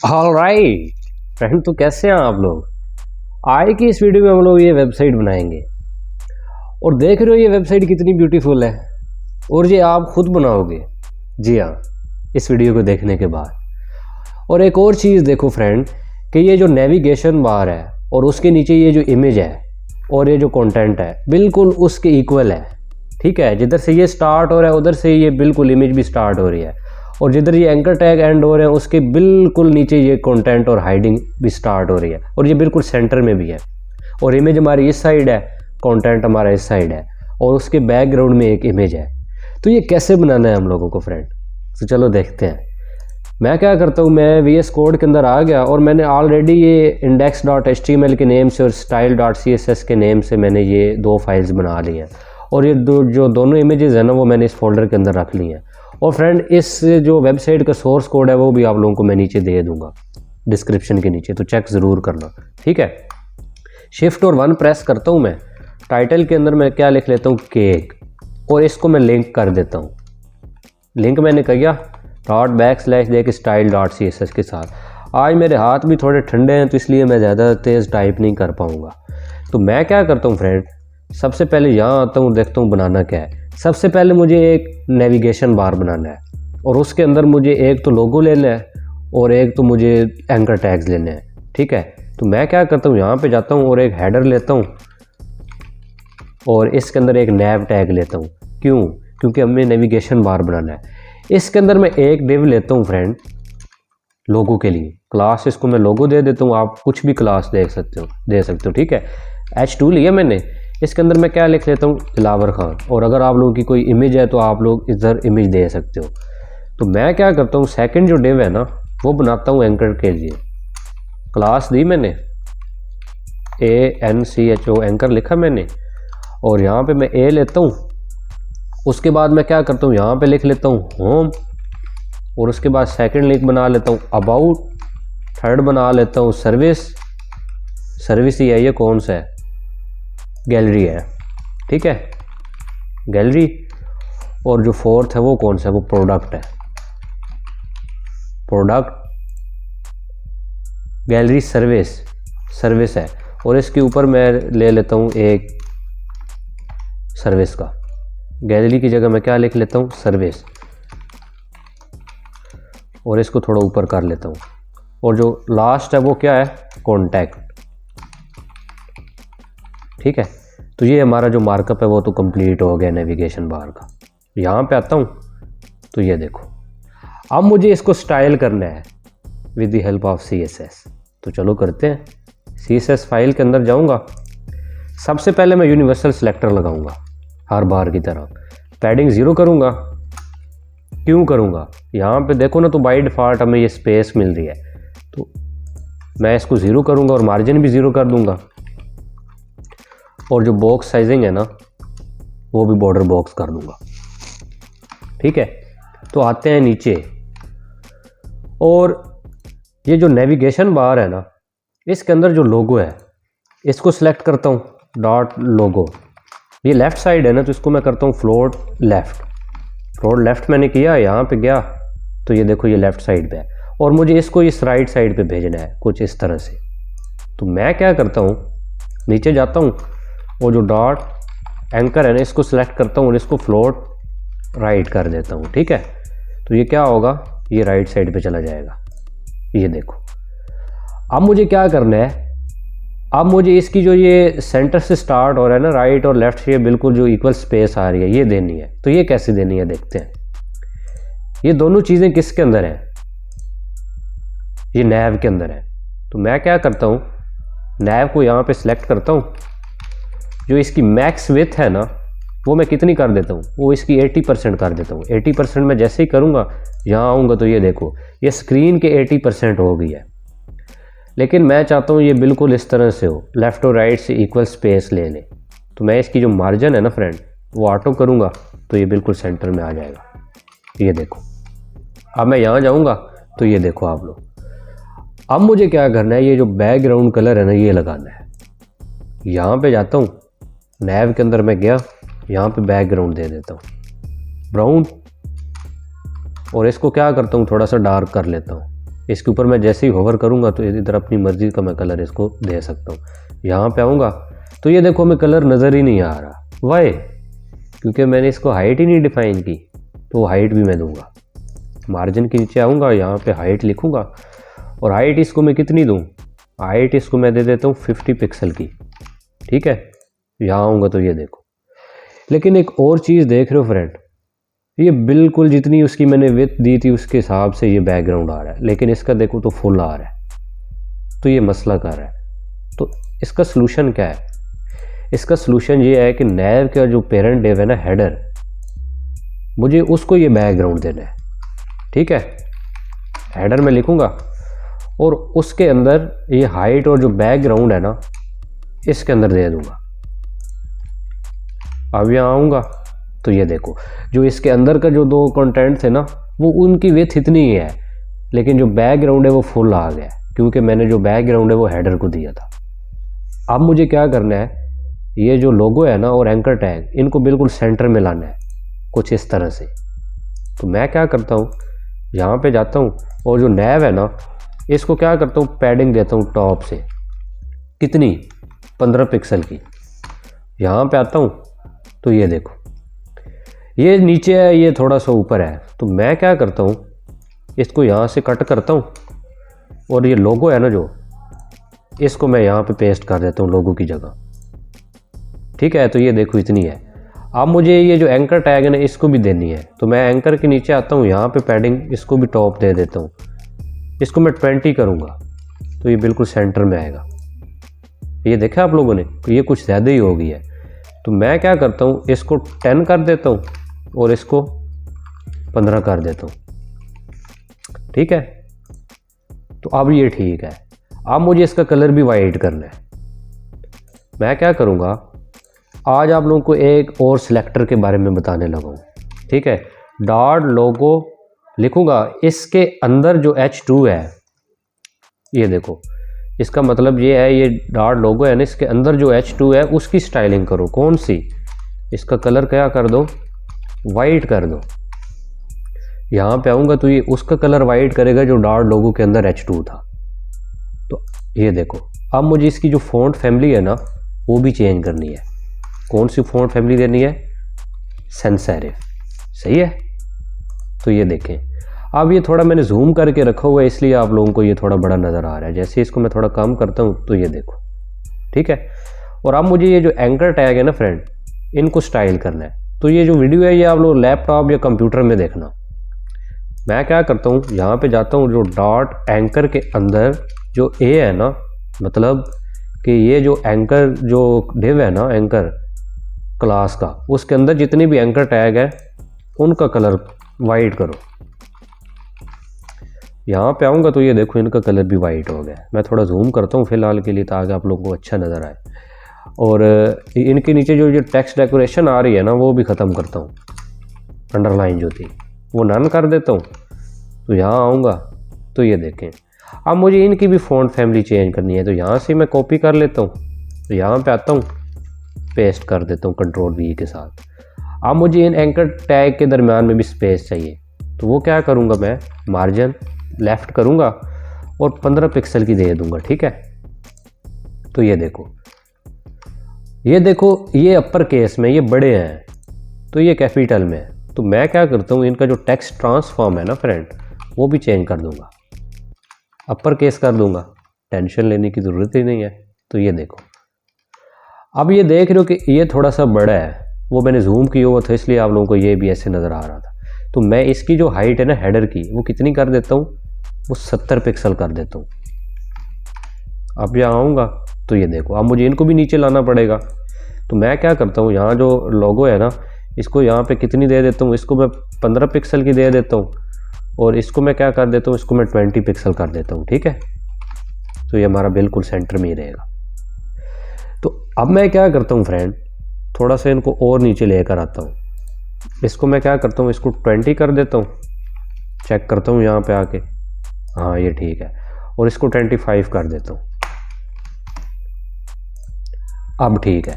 Alright friend, तो कैसे हैं आप लोग। आज की इस वीडियो में हम लोग ये वेबसाइट बनाएंगे और देख रहे हो ये वेबसाइट कितनी ब्यूटीफुल है और ये आप खुद बनाओगे। जी हाँ, इस वीडियो को देखने के बाद। और एक और चीज़ देखो फ्रेंड कि ये जो नेविगेशन बार है और उसके नीचे ये जो इमेज है और ये जो कंटेंट है बिल्कुल उसके इक्वल है। ठीक है, जिधर से ये स्टार्ट हो रहा है उधर से ये बिल्कुल इमेज भी स्टार्ट हो रही है और जिधर ये एंकर टैग एंड हो रहे हैं उसके बिल्कुल नीचे ये कंटेंट और हाइडिंग भी स्टार्ट हो रही है और ये बिल्कुल सेंटर में भी है। और इमेज हमारी इस साइड है, कंटेंट हमारा इस साइड है और उसके बैकग्राउंड में एक इमेज है। तो ये कैसे बनाना है हम लोगों को फ्रेंड, तो चलो देखते हैं। मैं क्या करता हूँ, मैं VS कोड के अंदर आ गया और मैंने ऑलरेडी ये index.html के नेम से और style.css के नेम से मैंने ये दो फाइल्स बना ली हैं और ये जो दोनों इमेजेस हैं ना वो मैंने इस फोल्डर के अंदर रख ली हैं। और फ्रेंड इस जो वेबसाइट का सोर्स कोड है वो भी आप लोगों को मैं नीचे दे दूंगा डिस्क्रिप्शन के नीचे, तो चेक ज़रूर करना। ठीक है, शिफ्ट और 1 प्रेस करता हूँ मैं। टाइटल के अंदर मैं क्या लिख लेता हूँ, केक, और इसको मैं लिंक कर देता हूँ। लिंक मैंने किया ./style.css के साथ। आज मेरे हाथ भी थोड़े ठंडे हैं तो इसलिए मैं ज़्यादा तेज़ टाइप नहीं कर पाऊँगा। तो मैं क्या करता हूँ फ्रेंड, सबसे पहले यहाँ आता हूँ, देखता हूँ बनाना क्या है। सबसे पहले मुझे एक नेविगेशन बार बनाना है और उसके अंदर मुझे एक तो लोगो लेना है और एक तो मुझे एंकर टैग्स लेने हैं। ठीक है, तो मैं क्या करता हूँ, यहाँ पे जाता हूँ और एक हेडर लेता हूँ और इसके अंदर एक नैव टैग लेता हूँ। क्यों? क्योंकि हमें नेविगेशन बार बनाना है। इसके अंदर मैं एक डिव लेता हूँ फ्रेंड लोगो के लिए, क्लास इसको मैं लोगो दे देता हूँ। आप कुछ भी क्लास दे सकते हो। ठीक है, H2 लिया मैंने। इसके अंदर मैं क्या लिख लेता हूँ, दिलावर खान। और अगर आप लोगों की कोई इमेज है तो आप लोग इधर इमेज दे सकते हो। तो मैं क्या करता हूँ, सेकंड जो डिव है ना वो बनाता हूँ एंकर के लिए। क्लास दी मैंने ANCHO, एंकर लिखा मैंने, और यहाँ पे मैं A लेता हूँ। उसके बाद मैं क्या करता हूँ, यहाँ पे लिख लेता हूँ होम, और उसके बाद सेकंड लिंक बना लेता हूँ अबाउट, थर्ड बना लेता हूँ सर्विस ही है, ये कौन सा है, गैलरी है। ठीक है, गैलरी। और जो फोर्थ है वो कौन सा है, वो प्रोडक्ट है, प्रोडक्ट गैलरी सर्विस है। और इसके ऊपर मैं ले लेता हूँ एक सर्विस का, गैलरी की जगह मैं क्या लिख लेता हूँ, सर्विस, और इसको थोड़ा ऊपर कर लेता हूँ। और जो लास्ट है वो क्या है, कॉन्टैक्ट। ठीक है, तो ये हमारा जो मार्कअप है वो तो कंप्लीट हो गया नेविगेशन बार का। यहाँ पे आता हूँ तो ये देखो, अब मुझे इसको स्टाइल करना है with the help of CSS। तो चलो करते हैं। CSS फाइल के अंदर जाऊँगा। सबसे पहले मैं यूनिवर्सल सिलेक्टर लगाऊंगा हर बार की तरह। पैडिंग 0 करूँगा। क्यों करूँगा, यहाँ पे देखो ना, तो बाय डिफ़ॉल्ट हमें ये स्पेस मिल रही है, तो मैं इसको 0 करूँगा और मार्जिन भी 0 कर दूँगा। और जो बॉक्स साइजिंग है ना वो भी बॉर्डर बॉक्स कर दूँगा। ठीक है, तो आते हैं नीचे, और ये जो नेविगेशन बार है ना इसके अंदर जो लोगो है इसको सिलेक्ट करता हूँ, डॉट लोगो। ये लेफ़्ट साइड है ना तो इसको मैं करता हूँ फ्लोट लेफ़्ट मैंने किया, यहाँ पे गया तो ये देखो ये लेफ़्ट साइड पे है और मुझे इसको इस राइट साइड पे भेजना है कुछ इस तरह से। तो मैं क्या करता हूँ, नीचे जाता हूँ और जो डॉट एंकर है ना इसको सिलेक्ट करता हूँ और इसको फ्लोट राइट कर देता हूँ। ठीक है, तो ये क्या होगा, ये राइट साइड पे चला जाएगा। ये देखो, अब मुझे क्या करना है, अब मुझे इसकी जो ये सेंटर से स्टार्ट हो रहा है ना, राइट और लेफ्ट से बिल्कुल जो इक्वल स्पेस आ रही है ये देनी है। तो ये कैसे देनी है देखते हैं। ये दोनों चीज़ें किसके अंदर हैं, ये नैव के अंदर है। तो मैं क्या करता हूँ, नैव को यहाँ पे सिलेक्ट करता हूँ। जो इसकी मैक्स विड्थ है ना वो मैं कितनी कर देता हूँ, वो इसकी 80% कर देता हूँ। 80% में जैसे ही करूँगा, यहाँ आऊँगा तो ये देखो ये स्क्रीन के 80% हो गई है। लेकिन मैं चाहता हूँ ये बिल्कुल इस तरह से हो, लेफ़्ट और राइट से इक्वल स्पेस ले ले। तो मैं इसकी जो मार्जिन है ना फ्रेंड वो ऑटो करूँगा तो ये बिल्कुल सेंटर में आ जाएगा। ये देखो, अब मैं यहाँ जाऊँगा तो ये देखो आप लोग। अब मुझे क्या करना है, ये जो बैकग्राउंड कलर है ना ये लगाना है। यहाँ पे जाता हूँ, नैव के अंदर मैं गया, यहाँ पे बैकग्राउंड दे देता हूँ ब्राउन, और इसको क्या करता हूँ थोड़ा सा डार्क कर लेता हूँ। इसके ऊपर मैं जैसे ही होवर करूँगा तो इधर अपनी मर्ज़ी का मैं कलर इसको दे सकता हूँ। यहाँ पे आऊँगा तो ये देखो हमें कलर नज़र ही नहीं आ रहा। वाई? क्योंकि मैंने इसको हाइट ही नहीं डिफ़ाइन की, तो वो हाइट भी मैं दूँगा। मार्जिन के नीचे आऊँगा, यहाँ पे हाइट लिखूँगा और हाइट इसको मैं कितनी दूँ? हाइट इसको मैं दे देता हूँ 50 पिक्सल की, ठीक है। यहाँ आऊँगा तो ये देखो, लेकिन एक और चीज़ देख रहे हो फ्रेंड, ये बिल्कुल जितनी उसकी मैंने विड्थ दी थी उसके हिसाब से ये बैकग्राउंड आ रहा है, लेकिन इसका देखो तो फुल आ रहा है। तो ये मसला कर रहा है। तो इसका सलूशन क्या है? इसका सलूशन ये है कि नैव का जो पेरेंट डिव है ना, हेडर, मुझे उसको ये बैकग्राउंड देना है, ठीक है। हेडर में लिखूँगा और उसके अंदर ये हाइट और जो बैकग्राउंड है ना, इसके अंदर दे दूँगा। अब यहाँ आऊँगा तो ये देखो, जो इसके अंदर का जो दो कंटेंट थे ना, वो उनकी विड्थ इतनी ही है, लेकिन जो बैकग्राउंड है वो फुल आ गया, क्योंकि मैंने जो बैकग्राउंड है वो हेडर को दिया था। अब मुझे क्या करना है, ये जो लोगो है ना और एंकर टैग, इनको बिल्कुल सेंटर में लाना है, कुछ इस तरह से। तो मैं क्या करता हूँ, यहाँ पे जाता हूँ और जो नैव है ना, इसको क्या करता हूँ, पैडिंग देता हूँ टॉप से, कितनी? 15 पिक्सल की। यहाँ पे आता हूँ तो ये देखो, ये नीचे है, ये थोड़ा सा ऊपर है। तो मैं क्या करता हूँ, इसको यहाँ से कट करता हूँ और ये लोगो है ना जो, इसको मैं यहाँ पे पेस्ट कर देता हूँ लोगो की जगह, ठीक है। तो ये देखो इतनी है। अब मुझे ये जो एंकर टैग है ना, इसको भी देनी है। तो मैं एंकर के नीचे आता हूँ, यहाँ पे पैडिंग इसको भी टॉप दे देता हूँ। इसको मैं 20 करूँगा तो ये बिल्कुल सेंटर में आएगा। ये देखा आप लोगों ने, तो ये कुछ ज़्यादा ही हो गई है। तो मैं क्या करता हूँ, इसको 10 कर देता हूँ और इसको 15 कर देता हूँ, ठीक है। तो अब ये ठीक है। अब मुझे इसका कलर भी वाइट करना है। मैं क्या करूँगा, आज आप लोगों को एक और सिलेक्टर के बारे में बताने लगा हूँ, ठीक है। डॉट लोगो लिखूँगा, इसके अंदर जो H2 है, ये देखो, इसका मतलब ये है, ये डॉट लोगो है ना, इसके अंदर जो H2 है उसकी स्टाइलिंग करो। कौन सी? इसका कलर क्या कर दो, वाइट कर दो। यहाँ पे आऊँगा तो ये उसका कलर वाइट करेगा जो डॉट लोगो के अंदर H2 था। तो ये देखो, अब मुझे इसकी जो फ़ॉन्ट फैमिली है ना, वो भी चेंज करनी है। कौन सी फ़ॉन्ट फैमिली देनी है? sans serif, सही है। तो ये देखें, अब ये थोड़ा मैंने जूम करके रखा हुआ है, इसलिए आप लोगों को ये थोड़ा बड़ा नज़र आ रहा है। जैसे इसको मैं थोड़ा कम करता हूँ तो ये देखो, ठीक है। और अब मुझे ये जो एंकर टैग है ना फ्रेंड, इनको स्टाइल करना है। तो ये जो वीडियो है ये आप लोग लैपटॉप या कंप्यूटर में देखना। मैं क्या करता हूँ, यहाँ पे जाता हूँ, जो डॉट एंकर के अंदर जो ए है ना, मतलब कि ये जो एंकर जो डिव है ना, एंकर क्लास का, उसके अंदर जितनी भी एंकर टैग है उनका कलर वाइट करो। यहाँ पे आऊँगा तो ये देखो, इनका कलर भी वाइट हो गया। मैं थोड़ा जूम करता हूँ फ़िलहाल के लिए, ताकि आप लोगों को अच्छा नज़र आए। और इनके नीचे जो टेक्स्ट डेकोरेशन आ रही है ना, वो भी ख़त्म करता हूँ। अंडरलाइन जो थी वो नन कर देता हूँ। तो यहाँ आऊँगा तो ये देखें, अब मुझे इनकी भी फ़ॉन्ट फैमिली चेंज करनी है। तो यहाँ से मैं कॉपी कर लेता हूँ, तो यहाँ पे आता हूँ, पेस्ट कर देता हूँ Ctrl V के साथ। अब मुझे इन एंकर टैग के दरमियान में भी स्पेस चाहिए, तो वो क्या करूँगा, मैं मार्जिन लेफ़्ट करूँगा और 15 पिक्सल की दे दूँगा, ठीक है। तो ये देखो, ये देखो, ये अपर केस में, ये बड़े हैं, तो ये कैपिटल में है। तो मैं क्या करता हूँ, इनका जो टेक्स्ट ट्रांसफॉर्म है ना फ्रेंड, वो भी चेंज कर दूँगा, अपर केस कर दूँगा, टेंशन लेने की ज़रूरत ही नहीं है। तो ये देखो, अब ये देख रहे हो कि ये थोड़ा सा बड़ा है, वो मैंने जूम किया हुआ था, इसलिए आप लोगों को ये भी ऐसे नज़र आ रहा था। तो मैं इसकी जो हाइट है ना हेडर की, वो कितनी कर देता हूँ, वो 70 पिक्सल कर देता हूँ। अब यहाँ आऊँगा तो ये देखो, अब मुझे इनको भी नीचे लाना पड़ेगा। तो मैं क्या करता हूँ, यहाँ जो लोगो है ना, इसको यहाँ पे कितनी दे देता हूँ, इसको मैं 15 पिक्सल की दे देता हूँ, और इसको मैं क्या कर देता हूँ, इसको मैं 20 पिक्सल कर देता हूँ, ठीक है। तो ये हमारा बिल्कुल सेंटर में ही रहेगा। तो अब मैं क्या करता हूँ फ्रेंड, थोड़ा सा इनको और नीचे लेकर आता हूँ। इसको मैं क्या करता हूँ, इसको 20 कर देता हूँ, चेक करता हूँ यहाँ पे आके, हाँ ये ठीक है, और इसको 25 कर देता हूँ। अब ठीक है,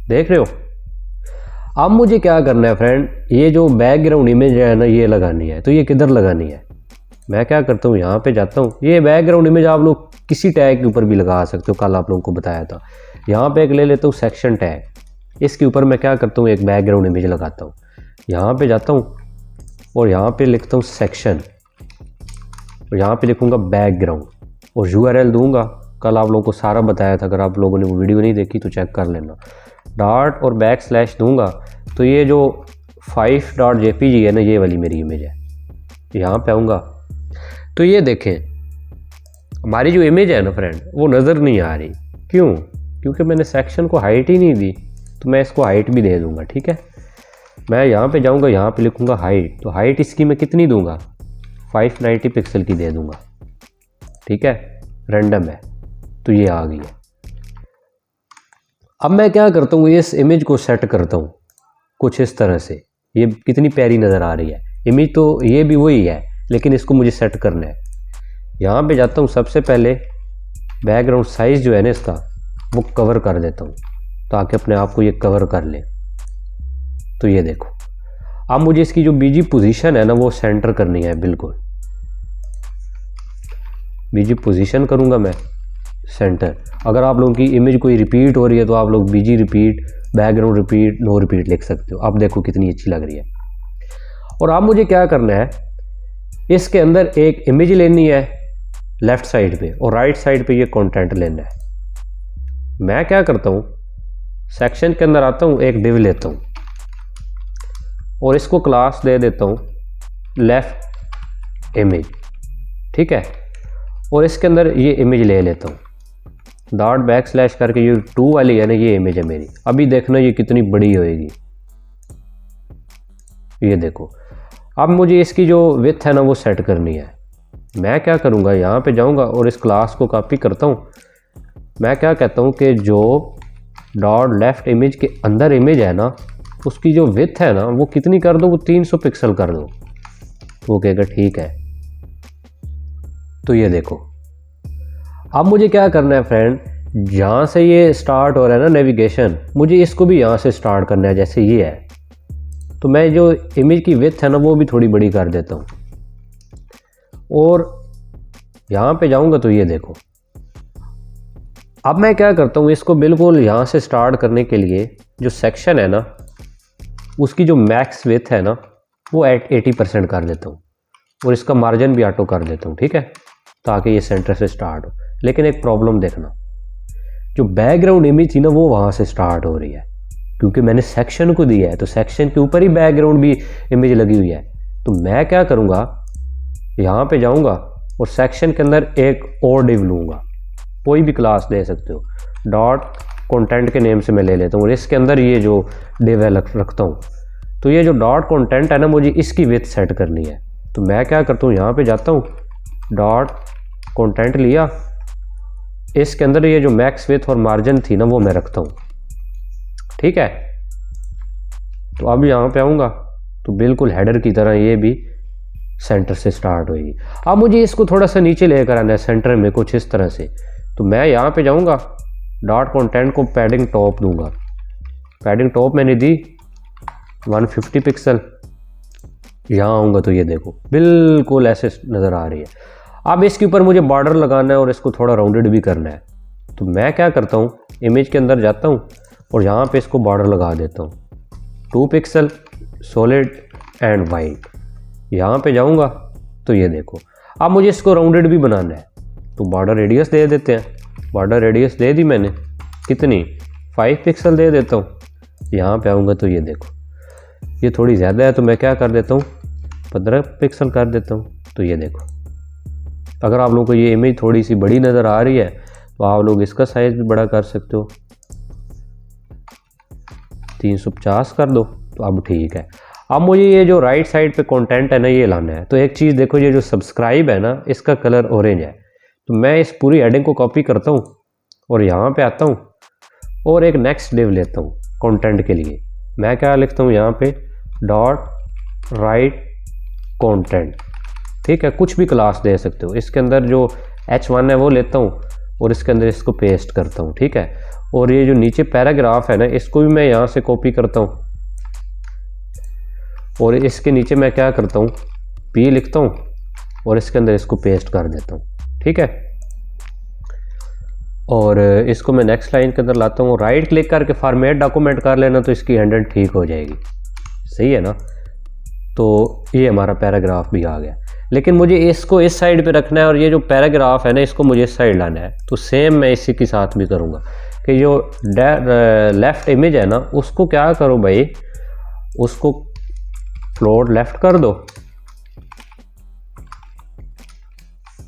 देख रहे हो। अब मुझे क्या करना है फ्रेंड, ये जो बैकग्राउंड इमेज है ना, ये लगानी है। तो ये किधर लगानी है, मैं क्या करता हूँ, यहाँ पे जाता हूँ। ये बैकग्राउंड इमेज आप लोग किसी टैग के ऊपर भी लगा सकते हो, कल आप लोगों को बताया था। यहाँ पे एक ले लेता हूँ सेक्शन टैग, इसके ऊपर मैं क्या करता हूँ, एक बैकग्राउंड इमेज लगाता हूँ। यहाँ पे जाता हूँ और यहाँ पे लिखता हूँ सेक्शन, और यहाँ पे लिखूँगा बैकग्राउंड और URL दूंगा। कल आप लोगों को सारा बताया था, अगर आप लोगों ने वो वीडियो नहीं देखी तो चेक कर लेना। डॉट और बैकस्लैश दूंगा तो ये जो 5.jpg है ना, ये वाली मेरी इमेज है। यहाँ पे आऊँगा तो ये देखें हमारी जो इमेज है ना फ्रेंड, वो नज़र नहीं आ रही। क्यों? क्योंकि मैंने सेक्शन को हाइट ही नहीं दी। तो मैं इसको हाइट भी दे दूँगा, ठीक है। मैं यहाँ पे जाऊँगा, यहाँ पे लिखूँगा हाइट, तो हाइट इसकी मैं कितनी दूँगा, 590 पिक्सल की दे दूँगा, ठीक है। रैंडम है तो ये आ गई है। अब मैं क्या करता हूँ, इस इमेज को सेट करता हूँ कुछ इस तरह से। ये कितनी प्यारी नज़र आ रही है इमेज, तो ये भी वही है लेकिन इसको मुझे सेट करना है। यहाँ पे जाता हूँ, सबसे पहले बैकग्राउंड साइज़ जो है ना इसका, वो कवर कर देता हूँ ताकि अपने आप को ये कवर कर ले। तो ये देखो, अब मुझे इसकी जो बीजी पोजीशन है ना, वो सेंटर करनी है बिल्कुल। बीजी पोजीशन करूँगा मैं सेंटर। अगर आप लोगों की इमेज कोई रिपीट हो रही है तो आप लोग BG repeat, background repeat, no repeat लिख सकते हो। अब देखो कितनी अच्छी लग रही है। और अब मुझे क्या करना है, इसके अंदर एक इमेज लेनी है लेफ़्ट साइड पे, और राइट साइड पे ये कंटेंट लेना है। मैं क्या करता हूँ, सेक्शन के अंदर आता हूँ, एक डिव लेता हूँ और इसको क्लास दे देता हूँ लेफ़्ट इमेज, ठीक है। और इसके अंदर ये इमेज ले लेता हूँ, डॉट बैकस्लैश करके ये 2 वाली है ना, ये इमेज है मेरी। अभी देखना ये कितनी बड़ी होएगी, ये देखो। अब मुझे इसकी जो विड्थ है ना, वो सेट करनी है। मैं क्या करूँगा, यहाँ पे जाऊँगा और इस क्लास को कॉपी करता हूँ। मैं क्या कहता हूँ कि जो डॉट लेफ्ट इमेज के अंदर इमेज है ना, उसकी जो विड्थ है ना, वो कितनी कर दो, वो 300 पिक्सल कर दो। वो कहेगा ठीक है। तो ये देखो, अब मुझे क्या करना है फ्रेंड, जहाँ से ये स्टार्ट हो रहा है ना नेविगेशन, मुझे इसको भी यहाँ से स्टार्ट करना है, जैसे ये है। तो मैं जो इमेज की विड्थ है ना, वो भी थोड़ी बड़ी कर देता हूँ और यहाँ पे जाऊँगा तो ये देखो। अब मैं क्या करता हूँ, इसको बिल्कुल यहाँ से स्टार्ट करने के लिए जो सेक्शन है ना, उसकी जो मैक्स विड्थ है ना, वो 80% कर देता हूँ और इसका मार्जिन भी ऑटो कर देता हूँ, ठीक है, ताकि ये सेंटर से स्टार्ट हो। लेकिन एक प्रॉब्लम देखना, जो बैकग्राउंड इमेज थी ना, वो वहाँ से स्टार्ट हो रही है क्योंकि मैंने सेक्शन को दिया है, तो सेक्शन के ऊपर ही बैकग्राउंड भी इमेज लगी हुई है। तो मैं क्या करूँगा, यहाँ पे जाऊँगा और सेक्शन के अंदर एक और डिव लूँगा, कोई भी क्लास दे सकते हो, डॉट कंटेंट के नेम से मैं ले लेता हूँ और इसके अंदर ये जो डिव है रखता हूँ। तो ये जो डॉट कंटेंट है ना, मुझे इसकी विड्थ सेट करनी है। तो मैं क्या करता हूँ, यहाँ पे जाता हूँ, डॉट कंटेंट लिया, इसके अंदर ये जो मैक्स विड्थ और मार्जिन थी ना, वो मैं रखता हूँ, ठीक है। तो अब यहाँ पे आऊँगा तो बिल्कुल हेडर की तरह ये भी सेंटर से स्टार्ट होगी। अब मुझे इसको थोड़ा सा नीचे लेकर आना है सेंटर में, कुछ इस तरह से। तो मैं यहाँ पे जाऊँगा, डॉट कंटेंट को पैडिंग टॉप दूंगा। पैडिंग टॉप मैंने दी 150 पिक्सल। यहाँ आऊँगा तो ये देखो बिल्कुल ऐसे नज़र आ रही है। अब इसके ऊपर मुझे बॉर्डर लगाना है और इसको थोड़ा राउंडेड भी करना है। तो मैं क्या करता हूँ, इमेज के अंदर जाता हूँ और यहाँ पे इसको बॉर्डर लगा देता हूँ 2 पिक्सल सॉलिड एंड वाइट। यहाँ पे जाऊँगा तो ये देखो, अब मुझे इसको राउंडेड भी बनाना है, तो बॉर्डर रेडियस दे देते हैं। बॉर्डर रेडियस दे दी मैंने, कितनी, 5 पिक्सल दे देता हूँ। यहाँ पे आऊँगा तो ये देखो, ये थोड़ी ज़्यादा है तो मैं क्या कर देता हूँ, 15 पिक्सल कर देता हूँ। तो ये देखो, अगर आप लोगों को ये इमेज थोड़ी सी बड़ी नज़र आ रही है तो आप लोग इसका साइज़ भी बड़ा कर सकते हो, 350 कर दो। तो अब ठीक है। अब मुझे ये जो राइट साइड पे कंटेंट है ना, ये लाना है। तो एक चीज़ देखो, ये जो सब्सक्राइब है ना, इसका कलर ऑरेंज है। तो मैं इस पूरी हेडिंग को कॉपी करता हूँ और यहाँ पे आता हूँ और एक नेक्स्ट डिव लेता हूँ कंटेंट के लिए। मैं क्या लिखता हूँ यहाँ पे, डॉट राइट कंटेंट, ठीक है, कुछ भी क्लास दे सकते हो। इसके अंदर जो H1 है वो लेता हूँ और इसके अंदर इसको पेस्ट करता हूँ, ठीक है। और ये जो नीचे पैराग्राफ है ना, इसको भी मैं यहाँ से कॉपी करता हूँ और इसके नीचे मैं क्या करता हूँ, P लिखता हूँ और इसके अंदर इसको पेस्ट कर देता हूँ, ठीक है। और इसको मैं नेक्स्ट लाइन के अंदर लाता हूँ, राइट क्लिक करके फॉर्मेट डॉक्यूमेंट कर लेना तो इसकी हैंडल ठीक हो जाएगी, सही है ना। तो ये हमारा पैराग्राफ भी आ गया, लेकिन मुझे इसको इस साइड पे रखना है और ये जो पैराग्राफ है ना इसको मुझे इस साइड लाना है। तो सेम मैं इसी के साथ भी करूँगा कि जो लेफ़्ट इमेज है ना उसको क्या करो भाई, उसको फ्लोट लेफ़्ट कर दो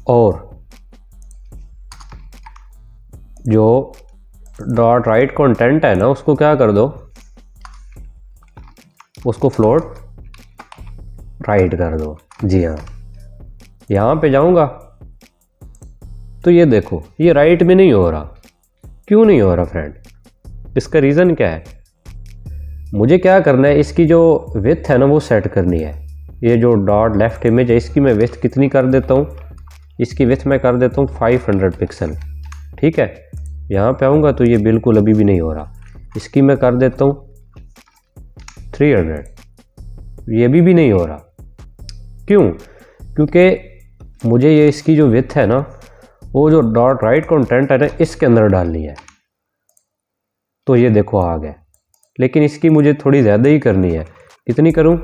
और जो डॉट राइट कंटेंट है ना उसको क्या कर दो, उसको फ्लोट राइट कर दो। जी हाँ, यहाँ पे जाऊँगा तो ये देखो ये राइट में नहीं हो रहा। क्यों नहीं हो रहा फ्रेंड? इसका रीज़न क्या है? मुझे क्या करना है, इसकी जो विड्थ है ना वो सेट करनी है। ये जो डॉट लेफ़्ट इमेज है इसकी मैं विड्थ कितनी कर देता हूँ, इसकी विड्थ मैं कर देता हूँ 500 पिक्सल, ठीक है। यहाँ पे आऊँगा तो ये बिल्कुल अभी भी नहीं हो रहा, इसकी मैं कर देता हूँ 300, ये भी नहीं हो रहा। क्यों? क्योंकि मुझे ये इसकी जो विड्थ है ना वो जो डॉट राइट कंटेंट है ना इसके अंदर डालनी है। तो ये देखो आ गया, लेकिन इसकी मुझे थोड़ी ज़्यादा ही करनी है। कितनी करूं?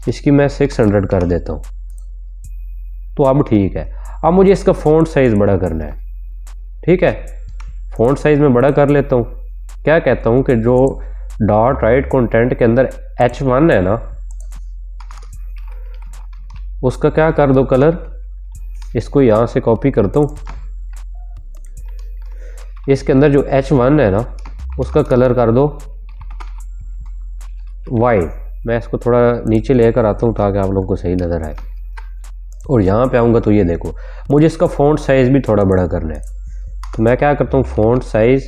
इसकी मैं 600 कर देता हूं। तो अब ठीक है। अब मुझे इसका फ़ॉन्ट साइज़ बड़ा करना है, ठीक है। फ़ॉन्ट साइज़ में बड़ा कर लेता हूं। क्या कहता हूं कि जो डॉट राइट कंटेंट के अंदर H1 है ना उसका क्या कर दो कलर, इसको यहाँ से कॉपी करता हूँ। इसके अंदर जो H1 है ना उसका कलर कर दो वाइट। मैं इसको थोड़ा नीचे लेकर आता हूँ ताकि आप लोगों को सही नज़र आए। और यहाँ पे आऊँगा तो ये देखो मुझे इसका फ़ॉन्ट साइज़ भी थोड़ा बड़ा करना है। तो मैं क्या करता हूँ, फ़ॉन्ट साइज़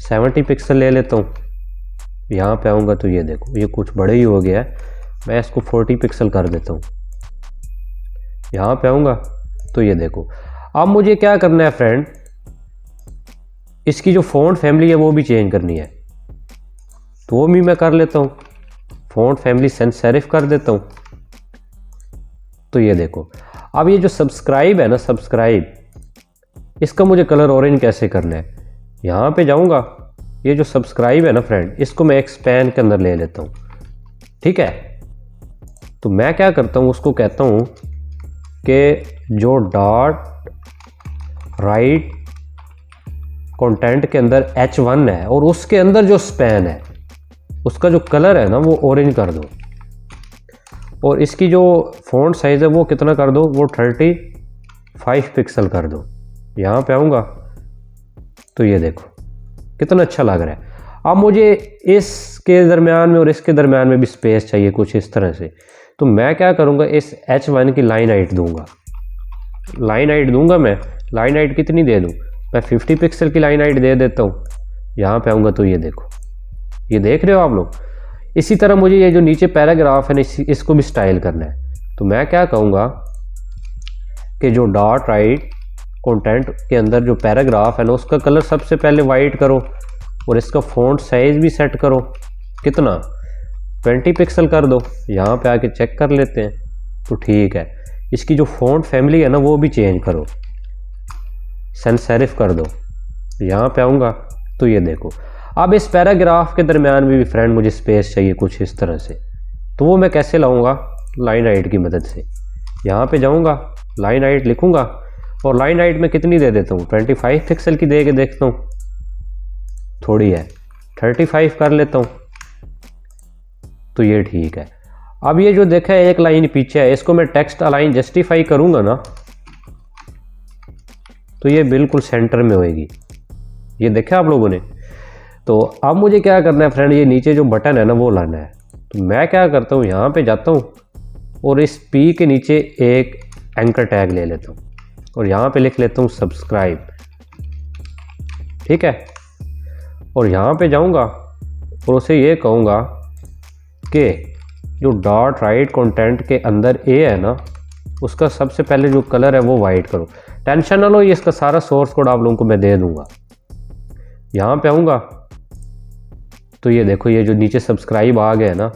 70 पिक्सल ले लेता हूँ। यहाँ पे आऊँगा तो ये देखो ये कुछ बड़ा ही हो गया है, मैं इसको 40 पिक्सल कर देता हूँ। यहाँ पे आऊँगा तो ये देखो अब मुझे क्या करना है फ्रेंड, इसकी जो फ़ॉन्ट फैमिली है वो भी चेंज करनी है। तो वो भी मैं कर लेता हूँ, फ़ॉन्ट फैमिली सेंस सेरिफ कर देता हूँ। तो ये देखो अब ये जो सब्सक्राइब है ना, सब्सक्राइब, इसका मुझे कलर ऑरेंज कैसे करना है। यहाँ पे जाऊँगा, ये जो सब्सक्राइब है ना फ्रेंड इसको मैं एक्सपैंड के अंदर ले लेता हूँ, ठीक है। तो मैं क्या करता हूँ, उसको कहता हूँ कि जो डॉट राइट कंटेंट के अंदर H1 है और उसके अंदर जो स्पैन है उसका जो कलर है ना वो ऑरेंज कर दो। और इसकी जो फ़ॉन्ट साइज़ है वो कितना कर दो, वो 35 पिक्सल कर दो। यहाँ पे आऊँगा तो ये देखो कितना अच्छा लग रहा है। अब मुझे इसके दरमियान में और इसके दरमियान में भी स्पेस चाहिए कुछ इस तरह से। तो मैं क्या करूँगा, इस H1 की लाइन हाइट दूंगा। लाइन हाइट दूंगा मैं, लाइन हाइट कितनी दे दूँ, मैं 50 पिक्सल की लाइन हाइट दे देता हूँ। यहाँ पे आऊँगा तो ये देखो, ये देख रहे हो आप लोग। इसी तरह मुझे ये जो नीचे पैराग्राफ है ना इसको भी स्टाइल करना है। तो मैं क्या कहूँगा कि जो डॉट राइट कंटेंट के अंदर जो पैराग्राफ है ना उसका कलर सबसे पहले वाइट करो और इसका फ़ॉन्ट साइज़ भी सेट करो, कितना 20 पिक्सल कर दो। यहाँ पे आके चेक कर लेते हैं तो ठीक है। इसकी जो फ़ॉन्ट फैमिली है ना वो भी चेंज करो, सेंस सेरिफ कर दो। यहाँ पे आऊँगा तो ये देखो अब इस पैराग्राफ के दरमियान में भी फ्रेंड मुझे स्पेस चाहिए कुछ इस तरह से। तो वो मैं कैसे लाऊंगा, लाइन हाइट की मदद से। यहाँ पे जाऊँगा, लाइन हाइट लिखूँगा और लाइन हाइट में कितनी दे देता हूँ, 25 पिक्सल की दे के देखता हूँ, थोड़ी है 35 कर लेता हूँ। तो ये ठीक है। अब ये जो देखा है एक लाइन पीछे है, इसको मैं टेक्स्ट अलाइन जस्टिफाई करूँगा ना तो ये बिल्कुल सेंटर में होएगी। ये देखा आप लोगों ने। तो अब मुझे क्या करना है फ्रेंड, ये नीचे जो बटन है ना वो लाना है। तो मैं क्या करता हूँ, यहाँ पे जाता हूँ और इस पी के नीचे एक एंकर टैग ले लेता हूँ और यहाँ पे लिख लेता हूँ सब्सक्राइब, ठीक है। और यहाँ पे जाऊँगा और उसे ये कहूँगा कि जो डॉट राइट कंटेंट के अंदर ए है ना उसका सबसे पहले जो कलर है वो वाइट करो। टेंशन ना लो, ये इसका सारा सोर्स कोड आप लोगों को मैं दे दूँगा। यहाँ पे आऊँगा तो ये देखो ये जो नीचे सब्सक्राइब आ गया है ना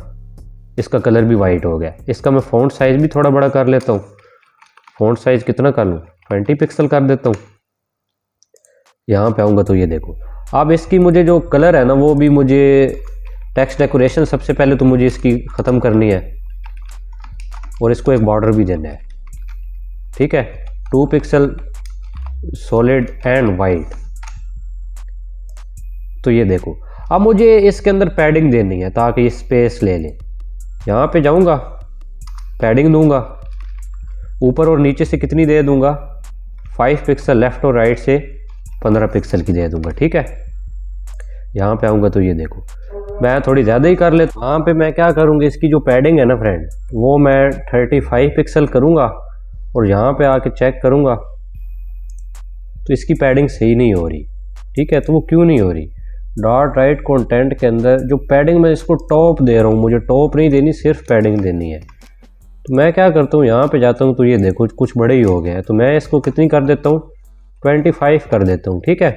इसका कलर भी वाइट हो गया। इसका मैं फ़ॉन्ट साइज़ भी थोड़ा बड़ा कर लेता हूँ फ़ॉन्ट साइज़ कितना कर लूँ, 20 पिक्सल कर देता हूँ। यहाँ पे आऊँगा तो ये देखो, अब इसकी मुझे जो कलर है ना वो भी मुझे टेक्स्ट डेकोरेशन सबसे पहले तो मुझे इसकी ख़त्म करनी है और इसको एक बॉर्डर भी देना है। ठीक है, 2 पिक्सल सॉलिड एंड वाइट। तो ये देखो, अब मुझे इसके अंदर पैडिंग देनी है ताकि ये स्पेस ले ले। यहाँ पे जाऊँगा, पैडिंग दूंगा, ऊपर और नीचे से कितनी दे दूंगा, 5 पिक्सल लेफ़्ट और राइट से 15 पिक्सल की दे दूंगा। ठीक है, यहाँ पे आऊँगा तो ये देखो मैं थोड़ी ज़्यादा ही कर लेता हूँ। यहाँ पे मैं क्या करूँगा, इसकी जो पैडिंग है ना फ्रेंड, वो मैं 35 पिक्सल करूँगा और यहाँ पे आके चेक करूँगा तो इसकी पैडिंग सही नहीं हो रही। ठीक है, तो वो क्यों नहीं हो रही, डॉट राइट कंटेंट के अंदर जो पैडिंग मैं इसको टॉप दे रहा हूँ, मुझे टॉप नहीं देनी, सिर्फ पैडिंग देनी है। तो मैं क्या करता हूँ, यहाँ पे जाता हूँ तो ये देखो कुछ बड़े ही हो गए हैं, तो मैं इसको कितनी कर देता हूँ, 25 कर देता हूँ। ठीक है,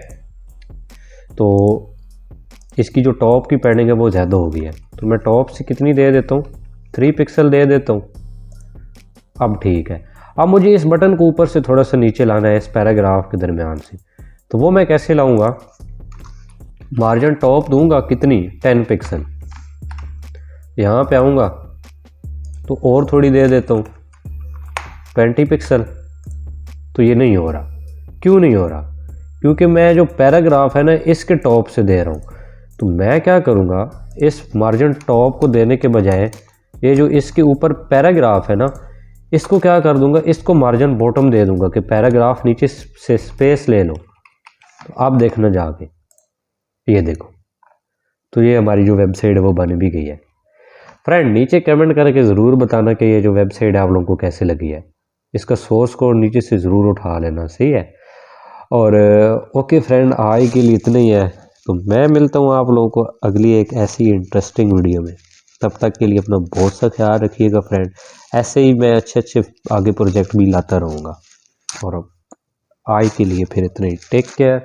तो इसकी जो टॉप की पैडिंग है वो ज़्यादा हो गई है, तो मैं टॉप से कितनी दे देता हूँ, 3 पिक्सल दे देता हूँ। अब ठीक है, अब मुझे इस बटन को ऊपर से थोड़ा सा नीचे लाना है इस पैराग्राफ के दरमियान से, तो वो मैं कैसे लाऊंगा, मार्जिन टॉप दूंगा कितनी, 10 पिक्सल। यहाँ पे आऊँगा तो और थोड़ी दे देता हूँ, 20 पिक्सल। तो ये नहीं हो रहा, क्यों नहीं हो रहा, क्योंकि मैं जो पैराग्राफ है ना इसके टॉप से दे रहा हूँ। तो मैं क्या करूँगा, इस मार्जिन टॉप को देने के बजाय ये जो इसके ऊपर पैराग्राफ है ना, इसको क्या कर दूंगा, इसको मार्जिन बॉटम दे दूंगा कि पैराग्राफ नीचे से स्पेस ले लो। तो आप देखना जाके, ये देखो, तो ये हमारी जो वेबसाइट है वो बन भी गई है। फ्रेंड नीचे कमेंट करके ज़रूर बताना कि ये जो वेबसाइट है आप लोगों को कैसे लगी है, इसका सोर्स कोड नीचे से ज़रूर उठा लेना, सही है। और ओके फ्रेंड, आज के लिए इतना ही है, तो मैं मिलता हूँ आप लोगों को अगली एक ऐसी इंटरेस्टिंग वीडियो में। तब तक के लिए अपना बहुत सा ख्याल रखिएगा फ्रेंड, ऐसे ही मैं अच्छे आगे प्रोजेक्ट भी लाता रहूँगा। और अब आज के लिए फिर इतना ही, टेक केयर।